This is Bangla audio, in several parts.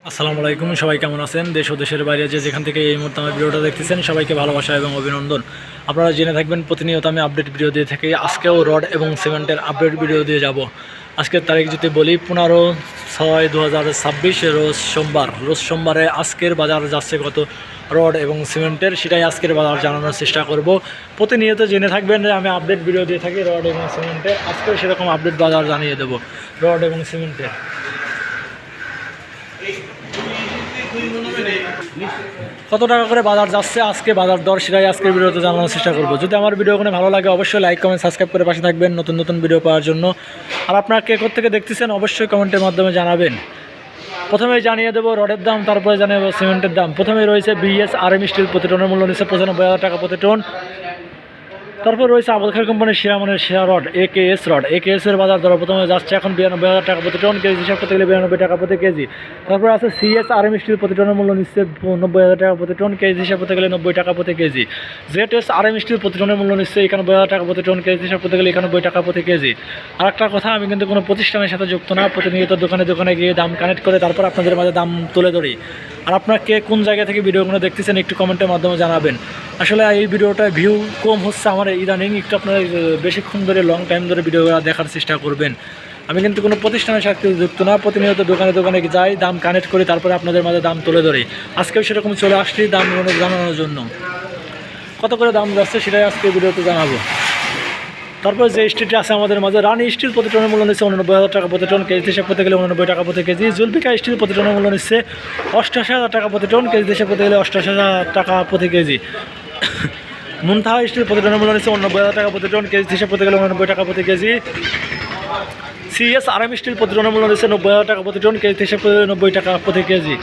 আসসালামু আলাইকুম, সবাই কেমন আছেন? দেশ ও দেশের বাইরে যেখান থেকে এই মুহূর্তে আমার ভিডিওটা দেখতেছেন সবাইকে ভালোবাসা এবং অভিনন্দন। আপনারা জেনে থাকবেন প্রতিনিয়ত আমি আপডেট ভিডিও দিয়ে থাকি। আজকেও রড এবং সিমেন্টের আপডেট ভিডিও দিয়ে যাব। আজকের তারিখ যদি বলি 15/6/2026 রোজ সোমবারে আজকের বাজার যাচ্ছে কত রড এবং সিমেন্টের, সেটাই আজকের বাজার জানানোর চেষ্টা করব। প্রতিনিয়ত জেনে থাকবেন যে আমি আপডেট ভিডিও দিয়ে থাকি রড এবং সিমেন্টের। আজকেও সেরকম আপডেট বাজার জানিয়ে দেবো রড এবং সিমেন্টের। কত টাকা করে বাজার যাচ্ছে, আজকে বাজার দর, সেটাই আজকের ভিডিওতে জানানোর চেষ্টা করব। যদি আমার ভিডিও কোনো ভালো লাগে অবশ্যই লাইক কমেন্ট সাবস্ক্রাইব করে পাশে থাকবেন নতুন নতুন ভিডিও পাওয়ার জন্য। আর আপনারা কে কোথেকে দেখতেছেন অবশ্যই কমেন্টের মাধ্যমে জানাবেন। প্রথমেই জানিয়ে দেবো রডের দাম, তারপরে জানিয়ে দেবো সিমেন্টের দাম। প্রথমেই রয়েছে BSRM স্টিল, প্রতি টনের মূল্য নিচ্ছে 95,000 টাকা প্রতি টন। তারপর রয়েছে আবুল খায়ের কোম্পানির সেরা মানের সেরা রড AKS রড। AKS এর বাজার দর প্রথমে যাচ্ছে এখন 92,000 টাকা প্রতি টন, কেজি হিসাব করতে গেলে 92 টাকা প্রতি কেজি। তারপর আছে CSRM স্টিল, প্রতি টনের মূল্য নিচ্ছে 90,000 টাকা প্রতি টন, কেজি হিসাব করতে গেলে 90 টাকা প্রতি কেজি। ZSRM স্টিল, প্রতি টনের মূল্য নিচ্ছে 91,000 টাকা প্রতি টন, কেজি হিসাব করতে গেলে 91 টাকা প্রতি কেজি। আর একটা কথা, আমি কিন্তু কোনো প্রতিষ্ঠানের সাথে যুক্ত না, প্রতিনিয়ত দোকানে দোকানে গিয়ে দাম কানেক্ট করে তারপর আপনাদের মাঝে দাম তুলে ধরি। আর আপনারা কে কোন জায়গা থেকে ভিডিওগুলো দেখতেছেন একটু কমেন্টের মাধ্যমে জানাবেন। আসলে এই ভিডিওটা ভিউ কম হচ্ছে আমার ইদানিং, একটু আপনারা বেশিক্ষণ ধরে লং টাইম ধরে ভিডিও দেখার চেষ্টা করবেন। আমি কিন্তু কোনো প্রতিষ্ঠানের সাথে যুক্ত না, প্রতিনিয়ত দোকানে দোকানে যাই, দাম কানেক্ট করি, তারপরে আপনাদের মাঝে দাম তুলে ধরি। আজকেও সেরকম চলে আসছি দাম জানানোর জন্য। কত করে দাম যাচ্ছে সেটাই আজকে ভিডিওতে জানাবো। তারপর যে স্টিলটি আছে আমাদের মাঝে, রানি স্টিল, প্রতি টনের মূল্য নিচ্ছে 89,000 টাকা প্রতি টন, কেজি হিসাব করতে গেলে 89 টাকা প্রতি কেজি। জুলফিকা স্টিল, প্রতি টনের মূল্য নিচ্ছে 88,000 টাকা প্রতি টন, কেজি হিসাব করতে গেলে 88,000 টাকা প্রতি কেজি। মুনতাহা স্টিল, প্রতি টনের মূল্য নিচ্ছে 89,000 টাকা প্রতি টন, কেজি হিসাব করতে গেলে 89 টাকা প্রতি কেজি। CSRM স্টিল, প্রতি টনের মূল্য নিচ্ছে 90,000 টাকা প্রতি টন, কেজি হিসাব করতে গেলে 90 টাকা প্রতি কেজি।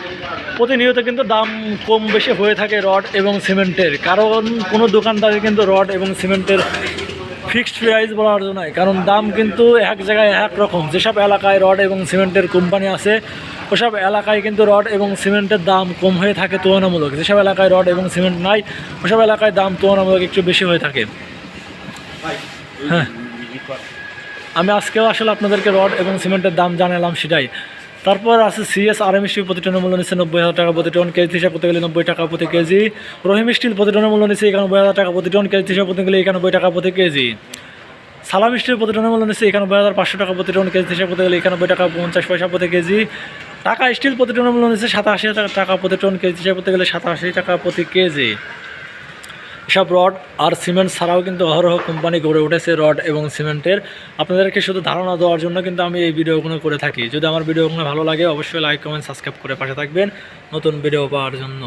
প্রতিনিয়ত কিন্তু দাম কম বেশি হয়ে থাকে রড এবং সিমেন্টের, কারণ কোনো দোকানদারে কিন্তু রড এবং সিমেন্টের ফিক্সড প্রাইস বলার জন্য নয়, কারণ দাম কিন্তু এক জায়গায় এক রকম। যেসব এলাকায় রড এবং সিমেন্টের কোম্পানি আছে ওসব এলাকায় কিন্তু রড এবং সিমেন্টের দাম কম হয়ে থাকে তুলনামূলক। যেসব এলাকায় রড এবং সিমেন্ট নাই ওসব এলাকায় দাম তুলনামূলক একটু বেশি হয়ে থাকে। হ্যাঁ, আমি আজকেও আসলে আপনাদেরকে রড এবং সিমেন্টের দাম জানালাম সেটাই। তারপর আছে CSRM স্টিল, প্রতি টনের মূল্য নিচ্ছে 90,000 টাকা প্রতি টন, কেজি হিসাব করতে গেলে 90 টাকা প্রতি কেজি। রহিম স্টিল, প্রতি টনের মূল্য নিচ্ছে 91,000 টাকা প্রতি টন, কেজি হিসাব করতে গেলে 91 টাকা প্রতি কেজি। সালাম স্টিল, প্রতি টনের মূল্য নিচ্ছে 91,500 টাকা প্রতি টন, কেজি হিসাব করতে গেলে 91 টাকা 50 পয়সা প্রতি কেজি। টাকা স্টিল, প্রতি টনের মূল্য নিচ্ছে 87,000 টাকা প্রতি টন, কেজি হিসাব করতে গেলে 87 টাকা প্রতি কেজি। এসব রড আর সিমেন্ট ছাড়াও কিন্তু অহরহ কোম্পানি গড়ে উঠেছে রড এবং সিমেন্টের। আপনাদেরকে শুধু ধারণা দেওয়ার জন্য কিন্তু আমি এই ভিডিওগুলো করে থাকি। যদি আমার ভিডিওগুলো ভালো লাগে অবশ্যই লাইক কমেন্ট সাবস্ক্রাইব করে পাশে থাকবেন নতুন ভিডিও পাওয়ার জন্য।